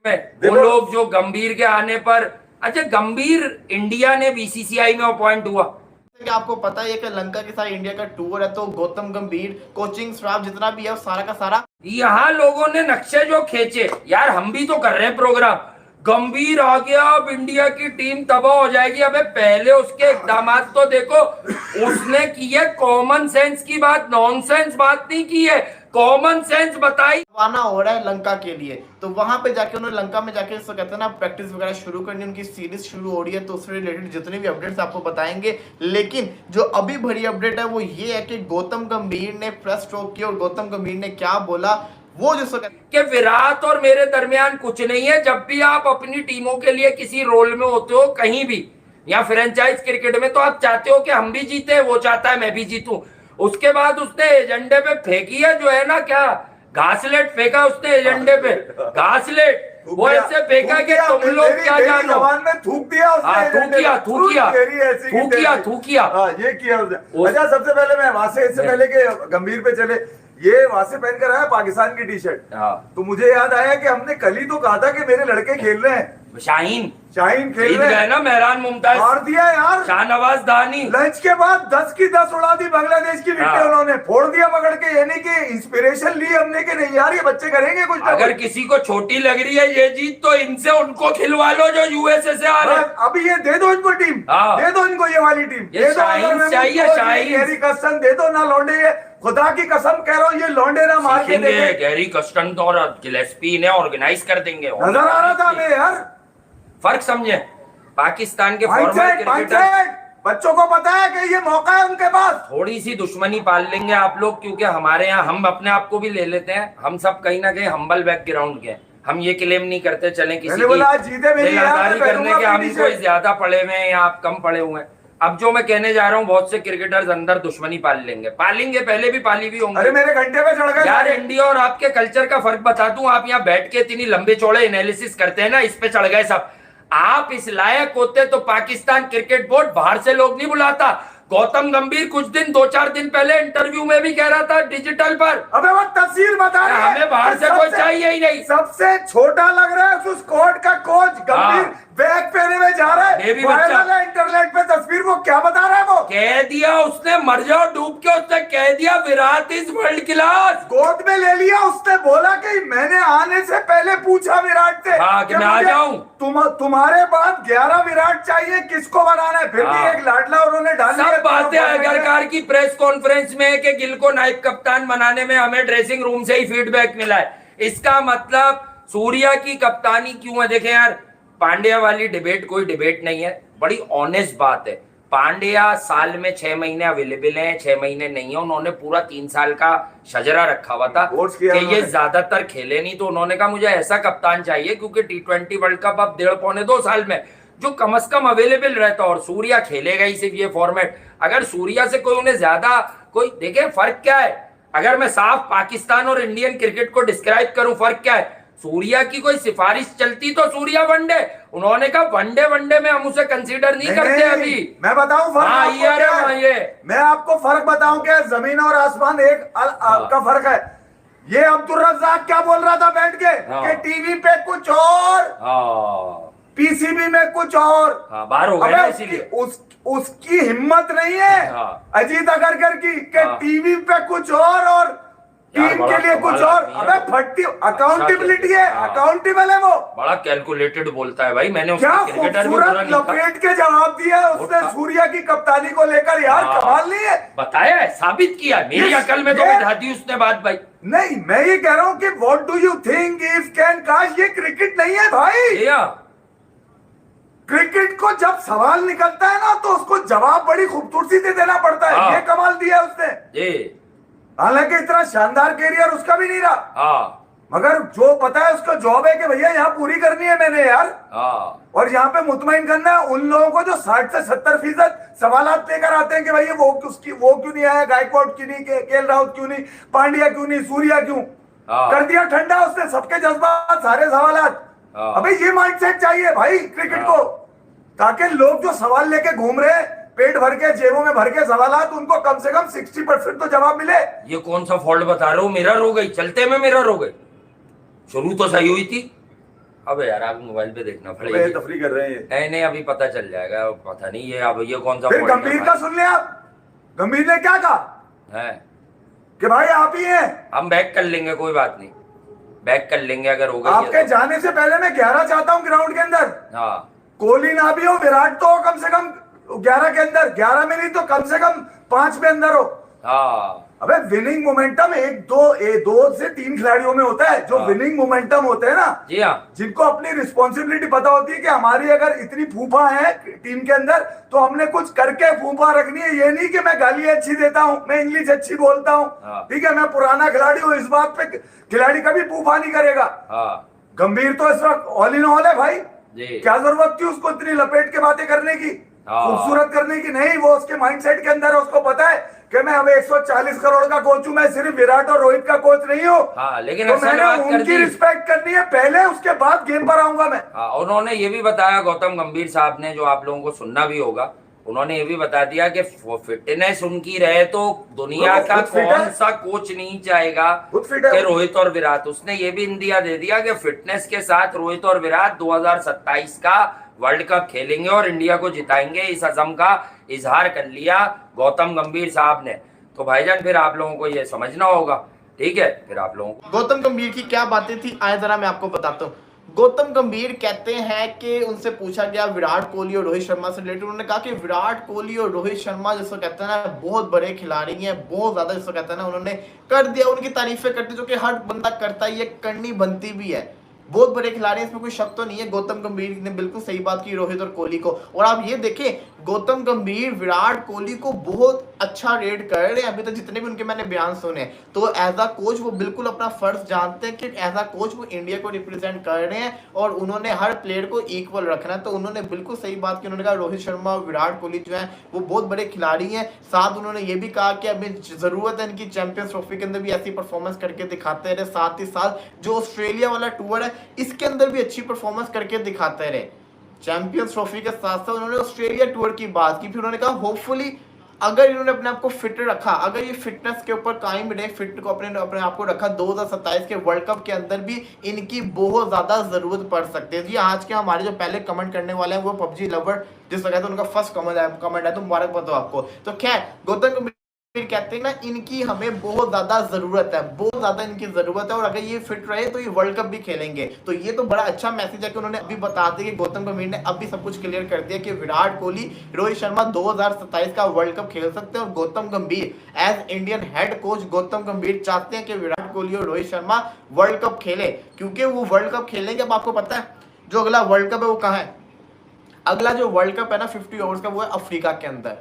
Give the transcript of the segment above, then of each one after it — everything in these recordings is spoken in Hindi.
वो लोग जो गंभीर के आने पर, अच्छा गंभीर इंडिया ने बीसीसीआई में अपॉइंट हुआ। कि आपको पता ही है कि लंका के साथ इंडिया का टूर है, तो गौतम गंभीर कोचिंग स्टाफ जितना भी है सारा का सारा यहाँ लोगों ने नक्शे जो खींचे, यार हम भी तो कर रहे हैं प्रोग्राम, गंभीर आ गया अब इंडिया की टीम तबाह हो जाएगी। अबे पहले उसके इकदाम तो देखो, उसने की है कॉमन सेंस की बात, नॉनसेंस बात नहीं की है, कॉमन सेंस बताई। रवाना हो रहा है लंका के लिए, तो वहां पे जाके उन्होंने लंका में जाके इसको कहते हैं ना प्रैक्टिस वगैरह शुरू करनी, उनकी सीरीज शुरू हो रही है, तो उससे रिलेटेड जितने भी अपडेट्स आपको बताएंगे। लेकिन जो अभी बड़ी अपडेट है वो ये है कि गौतम गंभीर ने प्रेस टॉक की, और गौतम गंभीर ने क्या बोला वो जिसको कि विराट और मेरे दरमियान कुछ नहीं है। जब भी आप अपनी टीमों के लिए किसी रोल में होते हो कहीं भी या फ्रेंचाइज क्रिकेट में, तो आप चाहते हो कि हम भी जीते, वो चाहता है मैं भी जीतूं। उसके बाद उसने एजेंडे पे फेंकी है जो है ना, क्या घासलेट फेंका उसने एजेंडे पे, घासलेट वो ऐसे फेंका कि तुम लोग क्या जानो, थूक दिया थूकिया ये किया उसने। अच्छा सबसे पहले मैं वहां से, इससे पहले के गंभीर पे चले, ये वहां से पहनकर आया पाकिस्तान की टी शर्ट, तो मुझे याद आया कि हमने कल ही तो कहा था कि मेरे लड़के खेल रहे हैं, शाहीन खेल रहे हैं ना, मेहरान मुमताज मार दिया यार, शाहनवाज दानी लंच के बाद 10 की 10 उड़ा दी बांग्लादेश की विकेट, उन्होंने फोड़ दिया पकड़ के, यानी कि इंस्पिरेशन ली हमने कि नहीं यार ये बच्चे करेंगे कुछ। अगर किसी को छोटी लग रही है ये जीत, तो इनसे उनको खिलवा लो जो यूएसए से आ रहे हैं। अभी ये दे दो इनको टीम, दे दो इनको ये वाली टीम, ये शाहीन चाहिए, शाहीन गैरी कस्टन दे दो ना, लौंडे ये खुदा की कसम कह रहा हूँ, ये लौंडे ना मार के देंगे। गैरी कस्टन तो और गिलेस्पी ने ऑर्गेनाइज कर देंगे, नजर आ रहा था हमें यार। फर्क समझे, पाकिस्तान के फॉर्मेट क्रिकेटर, बच्चों को पता है कि ये मौका है उनके पास, थोड़ी सी दुश्मनी पाल लेंगे आप लोग, क्योंकि हमारे यहाँ हम अपने आप को भी ले लेते हैं, हम सब कहीं ना कहीं हम्बल बैकग्राउंड के, हम ये क्लेम नहीं करते चले किसी की दिलदारी करने के हम कोई ज्यादा पढ़े हुए हैं या आप कम पढ़े हुए हैं। अब जो मैं कहने जा रहा हूँ, बहुत से क्रिकेटर्स अंदर दुश्मनी पाल लेंगे, पालेंगे, पहले भी पाली भी होंगे। अरे मेरे घंटे पे चढ़ गए यार। इंडिया और आपके कल्चर का फर्क बता दूं, आप यहाँ बैठ के इतनी लंबे चौड़े एनालिसिस करते हैं ना, इस पे चढ़ गए सब। आप इस लायक होते तो पाकिस्तान क्रिकेट बोर्ड बाहर से लोग नहीं बुलाता। गौतम गंभीर कुछ दिन 2-4 दिन पहले इंटरव्यू में भी कह रहा था डिजिटल पर, अबे वो तफसील बता रहे हैं, हमें बाहर से कोई चाहिए ही नहीं। सबसे छोटा लग रहा है उस स्क्वाड का कोच गंभीर, बैग पहने में जा रहा है, वायरल है इंटरनेट पे तस्वीर, वो क्या बता रहा है, वो कह दिया उसने, मर जाओ डूब के, उसने कह दिया विराट इज वर्ल्ड क्लास, गोद में ले लिया। उसने बोला कि मैंने आने से पहले पूछा विराट से कि मैं आ जाऊं, तुम्हारे बाद 11 विराट चाहिए, किसको बनाना है, फिर भी एक लाडला उन्होंने डाल दिया। बातें अगरकार की प्रेस कॉन्फ्रेंस में कि गिल को नायब कप्तान बनाने में हमें ड्रेसिंग रूम से ही फीडबैक मिला है, इसका मतलब सूर्या की कप्तानी क्यों है। देखें यार, पांड्या वाली डिबेट कोई डिबेट नहीं है, बड़ी ऑनेस्ट बात है। पांड्या साल में 6 महीने अवेलेबल हैं, 6 महीने नहीं है, उन्होंने पूरा 3 साल का शजरा रखा हुआ था कि ये ज्यादातर खेले नहीं, तो उन्होंने कहा मुझे ऐसा कप्तान चाहिए, क्योंकि T20 वर्ल्ड कप अब 1.5-2 साल में जो कम से कम अवेलेबल रहता, और सूर्या खेलेगा ही सिर्फ ये फॉर्मेट। अगर सूर्या से कोई उन्हें ज्यादा कोई देखे, फर्क क्या है, अगर मैं साफ पाकिस्तान और इंडियन क्रिकेट को डिस्क्राइब करूं, फर्क क्या है, सूर्या की कोई सिफारिश चलती तो सूर्या वनडे, उन्होंने कहा वनडे में हम उसे कंसीडर नहीं करते अभी। मैं बताऊं फर्क, मैं आपको फर्क बताऊं क्या, जमीन और आसमान एक का फर्क है। ये अब्दुल रज्जाक क्या बोल रहा था बैठ के कि टीवी पे कुछ और, पीसीबी में कुछ और, बाहर हो गया इसीलिए उसकी हिम्मत नहीं है अजीत अगरकर की कि टीवी पे कुछ और टीम के लिए कुछ और। अबे फट्टी अकाउंटेबिलिटी है, अकाउंटेबल है वो, बड़ा कैलकुलेटेड बोलता है भाई। मैंने क्या खूबसूरत लपेट के जवाब दिया उसने सूर्या की कप्तानी को लेकर, यार कमाल नहीं है, बताया है, साबित किया, मेरी अकल में तो बिठा दी उसने बात भाई। नहीं, मैं ये कह रहा हूँ कि what do you think if can काश, ये क्रिकेट नहीं है भाई। क्रिकेट को जब सवाल निकलता है ना तो उसको जवाब बड़ी खूबसूरती से देना पड़ता है। ये कमाल दिया उसने, हालांकि इतना शानदार कैरियर उसका भी नहीं रहा, मगर जो पता है उसका जॉब है कि भैया यहाँ पूरी करनी है मैंने यार, और यहाँ पे मुतमईन करना है उन लोगों को जो 60 से 70% सवालात लेकर आते हैं कि भाई वो क्यों नहीं आया, गायकवाड़ क्यों नहीं, केएल राहुल क्यों नहीं, पांड्या क्यों नहीं, सूर्या क्यों, कर दिया ठंडा उसने सबके जज्बात, सारे सवालात। अबे ये माइंडसेट चाहिए भाई क्रिकेट को, ताकि लोग जो सवाल लेके घूम रहे हैं पेट भर के, जेबों में भर के सवालात, उनको कम से कम 60% तो जवाब मिले। ये कौन सा फॉल्ट बता रहे हो, मिरर हो गई, चलते में मिरर हो गई, शुरू तो सही हुई थी, अब यार आप मोबाइल पे देखना अबे पड़ेगी। तफरी कर रहे हैं। नहीं नहीं अभी पता चल जाएगा, पता नहीं ये अब ये कौन सा फिर fault है गंभीर भाई? का सुन लिया आप, गंभीर ने क्या कहा है कि भाई आप ही हैं। हम बैक कर लेंगे, कोई बात नहीं, बैक कर लेंगे अगर होगा आपके जाने से पहले मैं 11 चाहता हूं ग्राउंड के अंदर। हाँ कोहली ना भी हो, विराट तो हो कम से कम 11 के अंदर, 11 में नहीं तो कम से कम 5 में अंदर हो। हाँ अबे विनिंग मोमेंटम दो से 3 खिलाड़ियों में होता है, जो हाँ। विनिंग मोमेंटम होते हैं ना, जी हाँ जिनको अपनी रिस्पॉन्सिबिलिटी पता होती है कि हमारी अगर इतनी फूफा है टीम के अंदर तो हमने कुछ करके फूफा रखनी है। ये नहीं कि मैं गाली अच्छी देता हूं, मैं इंग्लिश अच्छी बोलता हूं, हाँ। ठीक है, मैं पुराना खिलाड़ी हूं, इस बात पे खिलाड़ी कभी फूफा नहीं करेगा। हाँ गंभीर तो इस वक्त ऑल इन ऑल है भाई, जी क्या जरूरत थी उसको इतनी लपेट के बातें करने की, हाँ। खूबसूरत करने की? नहीं, वो उसके माइंडसेट के अंदर है, उसको पता है कि मैं अब 140 करोड़ का कोच हूं, मैं सिर्फ विराट और रोहित का कोच नहीं हूं। हाँ लेकिन तो असल मैंने बात कर उनकी दी। रिस्पेक्ट करनी है पहले, उसके बाद गेम पर आऊंगा मैं। हाँ उन्होंने ये भी बताया, गौतम गंभीर साहब ने, जो आप लोगों को सुनना भी होगा, उन्होंने ये भी बता दिया कि फिटनेस उनकी रहे तो दुनिया वो का खुद फिट है। कौन सा कोच नहीं चाहेगा खुद फिट है। कि रोहित और विराट। उसने ये भी इंदिया दे दिया कि फिटनेस के साथ रोहित और विराट 2027 का वर्ल्ड कप खेलेंगे और इंडिया को जिताएंगे। इस अज़म का इजहार कर लिया गौतम गंभीर साहब ने। तो भाईजान फिर आप लोगों को ये समझना होगा, ठीक है? फिर आप लोगों को गौतम गंभीर की क्या बातें थी आए जरा मैं आपको बताता हूँ। गौतम गंभीर कहते हैं कि उनसे पूछा गया विराट कोहली और रोहित शर्मा से रिलेटेड, उन्होंने कहा कि विराट कोहली और रोहित शर्मा जिसको कहते हैं ना बहुत बड़े खिलाड़ी हैं, बहुत ज्यादा जिसको कहते हैं ना, उन्होंने कर दिया, उनकी तारीफें करते जो कि हर बंदा करता ही है, करनी बनती भी है, बहुत बड़े खिलाड़ी, इसमें कोई शक तो नहीं है। गौतम गंभीर ने बिल्कुल सही बात की रोहित और कोहली को। और आप ये देखें गौतम गंभीर विराट कोहली को बहुत अच्छा रेट कर रहे हैं अभी तक जितने भी उनके मैंने बयान सुने। तो एज अ कोच वो बिल्कुल अपना फर्ज जानते हैं कि एज अ कोच वो इंडिया को रिप्रेजेंट कर रहे हैं और उन्होंने हर प्लेयर को इक्वल रखना है। तो उन्होंने बिल्कुल सही बात की, उन्होंने कहा रोहित शर्मा और विराट कोहली जो है वो बहुत बड़े खिलाड़ी हैं। साथ उन्होंने ये भी कहा कि अभी जरूरत है इनकी चैंपियंस ट्रॉफी के अंदर भी ऐसी परफॉर्मेंस करके दिखाते रहे, साथ ही साथ जो ऑस्ट्रेलिया वाला टूर है इसके अंदर भी अच्छी परफॉर्मेंस करके दिखाते रहे। चैंपियंस ट्रॉफी के साथ साथ उन्होंने ऑस्ट्रेलिया टूर की बात की। फिर उन्होंने कहा होपफुली अगर इन्होंने अपने आप को फिट रखा, अगर ये फिटनेस के ऊपर कायम रहे, फिट को अपने आप को रखा, 2027 के वर्ल्ड कप के अंदर भी इनकी बहुत ज्यादा जरूरत पड़ सकती है। जी आज के हमारे जो पहले कमेंट करने वाले हैं वो पबजी लवर जिस वजह से उनका फर्स्ट कमेंट है, तो मुबारक बताओ आपको। तो खैर गौतम फिर कहते हैं ना इनकी हमें बहुत ज्यादा जरूरत है, बहुत ज्यादा इनकी जरूरत है और अगर ये फिट रहे तो ये वर्ल्ड कप भी खेलेंगे। तो ये तो बड़ा अच्छा मैसेज है कि उन्होंने अभी बता दिया कि गौतम गंभीर ने अभी सब कुछ क्लियर कर दिया कि विराट कोहली रोहित शर्मा 2027 का वर्ल्ड कप खेल सकते हैं। और Gautam Gambhir as Indian head coach Gautam Gambhir चाहते हैं कि विराट कोहली और रोहित शर्मा वर्ल्ड कप खेले, क्योंकि वो वर्ल्ड कप खेलेंगे। अब आपको पता है जो अगला वर्ल्ड कप है वो कहाँ है? अगला जो वर्ल्ड कप है ना 50 ओवर्स का, वो है अफ्रीका के अंदर।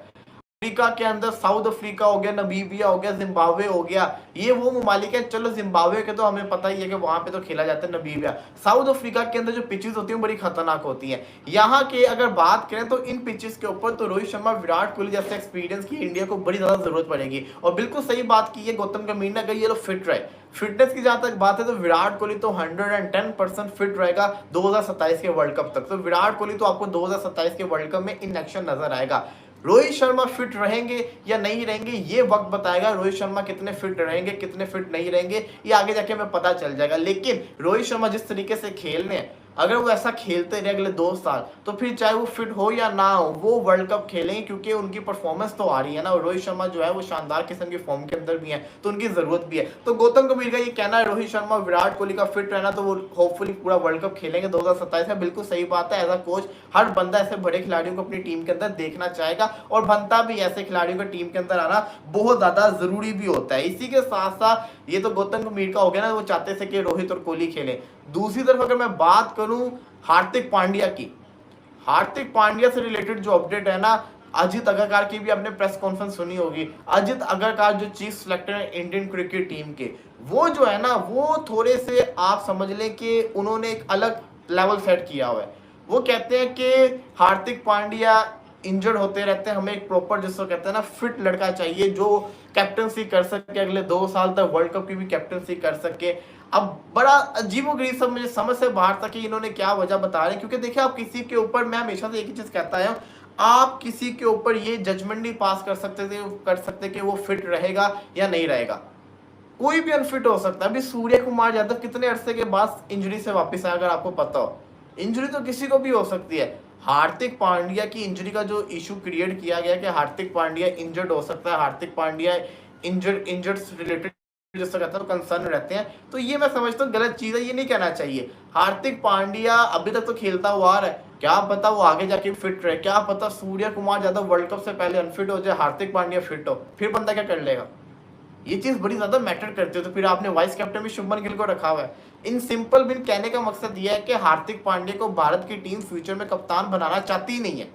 अफ्रीका के अंदर साउथ अफ्रीका हो गया, नमीबिया हो गया, जिम्बाब्वे हो गया, ये वो ममालिक है। चलो जिम्बाब्वे के तो हमें पता ही है कि वहां पे तो खेला जाता है। नमीबिया, साउथ अफ्रीका के अंदर जो पिचेस होती हैं बड़ी खतरनाक होती हैं। यहाँ के अगर बात करें तो इन पिचेस के ऊपर तो रोहित शर्मा विराट कोहली जैसे एक्सपीरियंस की इंडिया को बड़ी ज्यादा जरूरत पड़ेगी। और बिल्कुल सही बात की है गौतम गंभीर ने, अगर ये लोग फिट रहे, फिटनेस की जहां तक बात है तो विराट कोहली तो 110% फिट रहेगा 2027 के वर्ल्ड कप तक। तो विराट कोहली तो आपको 2027 के वर्ल्ड कप में इन एक्शन नजर आएगा। रोहित शर्मा फिट रहेंगे या नहीं रहेंगे ये वक्त बताएगा। रोहित शर्मा कितने फिट रहेंगे कितने फिट नहीं रहेंगे ये आगे जाके हमें पता चल जाएगा। लेकिन रोहित शर्मा जिस तरीके से खेल रहे हैं, अगर वो ऐसा खेलते रहे अगले 2 साल तो फिर चाहे वो फिट हो या ना हो वो वर्ल्ड कप खेलेंगे, क्योंकि उनकी परफॉर्मेंस तो आ रही है ना। और रोहित शर्मा जो है वो शानदार किस्म की फॉर्म के अंदर भी है तो उनकी जरूरत भी है। तो गौतम गंभीर का ये कहना है रोहित शर्मा विराट कोहली का फिट रहना तो वो होपफुली पूरा वर्ल्ड कप खेलेंगे 2027 में। बिल्कुल सही बात है। एज अ कोच हर बंदा ऐसे बड़े खिलाड़ियों को अपनी टीम के अंदर देखना चाहेगा और बनता भी ऐसे खिलाड़ियों को टीम के अंदर आना बहुत ज्यादा जरूरी भी होता है। इसी के साथ साथ ये तो गौतम गंभीर का हो गया ना, वो चाहते थे कि रोहित और कोहली खेले। दूसरी तरफ अगर मैं बात करूं हार्दिक पांड्या की, हार्दिक पांड्या से रिलेटेड जो अपडेट है ना, अजित अग्रकार की भी आपने प्रेस कॉन्फ्रेंस सुनी होगी। अजित अग्रकार जो चीफ सिलेक्टर है इंडियन क्रिकेट टीम के, वो जो है ना वो थोड़े से आप समझ लें कि उन्होंने एक अलग लेवल सेट किया हुआ है। वो कहते हैं कि हार्दिक पांड्या इंजर्ड होते रहते हैं, हमें एक प्रॉपर जिसको कहते हैं ना फिट लड़का चाहिए जो कैप्टनसी कर सके, अगले 2 साल तक वर्ल्ड कप की भी कैप्टनसी कर सके। अब बड़ा अजीबोगरीब सब मुझे समझ से बाहर तक कि इन्होंने क्या वजह बता रहे हैं, क्योंकि देखिए आप किसी के ऊपर, मैं हमेशा से एक ही चीज कहता है, आप किसी के ऊपर ये जजमेंट नहीं पास कर सकते कि वो फिट रहेगा या नहीं रहेगा। कोई भी अनफिट हो सकता है। अभी सूर्य कुमार यादव कितने अरसे के बाद इंजरी से वापस आया, अगर आपको पता हो। इंजरी तो किसी को भी हो सकती है। हार्दिक पांड्या की इंजरी का जो इशू क्रिएट किया गया कि हार्दिक पांड्या इंजर्ड हो सकता है, हार्दिक पांड्या इंजर्ड रिलेटेड जैसा कहता है कंसर्न रहते हैं, तो ये मैं समझता हूँ गलत चीज है, ये नहीं कहना चाहिए। हार्दिक पांड्या अभी तक तो खेलता हुआ आ रहा है, क्या पता वो आगे जाके फिट रहे, क्या पता सूर्य कुमार यादव वर्ल्ड कप से पहले अनफिट हो जाए, हार्दिक पांड्या फिट हो, फिर बंदा क्या कर लेगा। ये चीज बड़ी ज्यादा मैटर करती है। तो फिर आपने वाइस कैप्टन भी शुभमन गिल को रखा हुआ है। इन सिंपल बिन कहने का मकसद यह है कि हार्दिक पांड्या को भारत की टीम फ्यूचर में कप्तान बनाना चाहती ही नहीं है,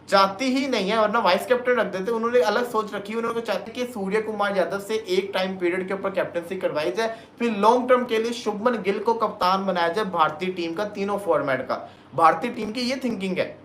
चाहती ही नहीं है, वरना वाइस कैप्टन रख देते। उन्होंने अलग सोच रखी है, उन्होंने चाहते कि सूर्य कुमार यादव से एक टाइम पीरियड के ऊपर कैप्टनसी करवाई जाए, फिर लॉन्ग टर्म के लिए शुभमन गिल को कप्तान बनाया जाए भारतीय टीम का, तीनों फॉर्मेट का। भारतीय टीम की ये थिंकिंग है,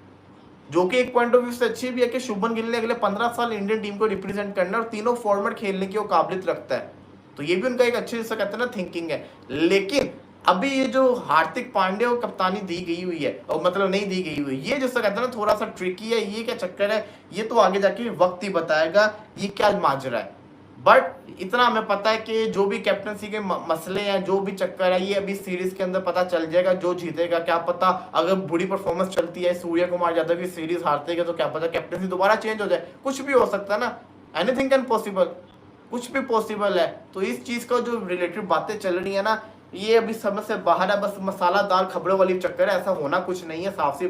जो कि एक पॉइंट ऑफ व्यू से अच्छी भी है कि शुभमन गिल ने अगले 15 साल इंडियन टीम को रिप्रेजेंट करना और तीनों फॉर्मेट खेलने की वो काबिलियत रखता है। तो ये भी उनका एक अच्छी जैसा कहते हैं ना थिंकिंग है। लेकिन अभी ये जो हार्दिक पांड्या को कप्तानी दी गई हुई है, और मतलब नहीं दी गई हुई, ये जैसा कहते हैं ना थोड़ा सा ट्रिकी है। ये क्या चक्कर है, ये तो आगे जाके वक्त ही बताएगा ये क्या माजरा है। बट इतना हमें पता है कि जो भी कैप्टनसी के मसले हैं, जो भी चक्कर है, ये अभी सीरीज के अंदर पता चल जाएगा जो जीतेगा। क्या पता अगर बुरी परफॉर्मेंस चलती है, सूर्य कुमार यादव की सीरीज हारते हैं, तो क्या पता कैप्टनसी दोबारा चेंज हो जाए, कुछ भी हो सकता है ना। एनीथिंग कैन पॉसिबल, कुछ भी पॉसिबल है। तो इस चीज का जो रिलेटेड बातें चल रही है ना, ये अभी समझ से बाहर है, बस मसालादार खबरों वाली चक्कर है, ऐसा होना कुछ नहीं है, साफ सी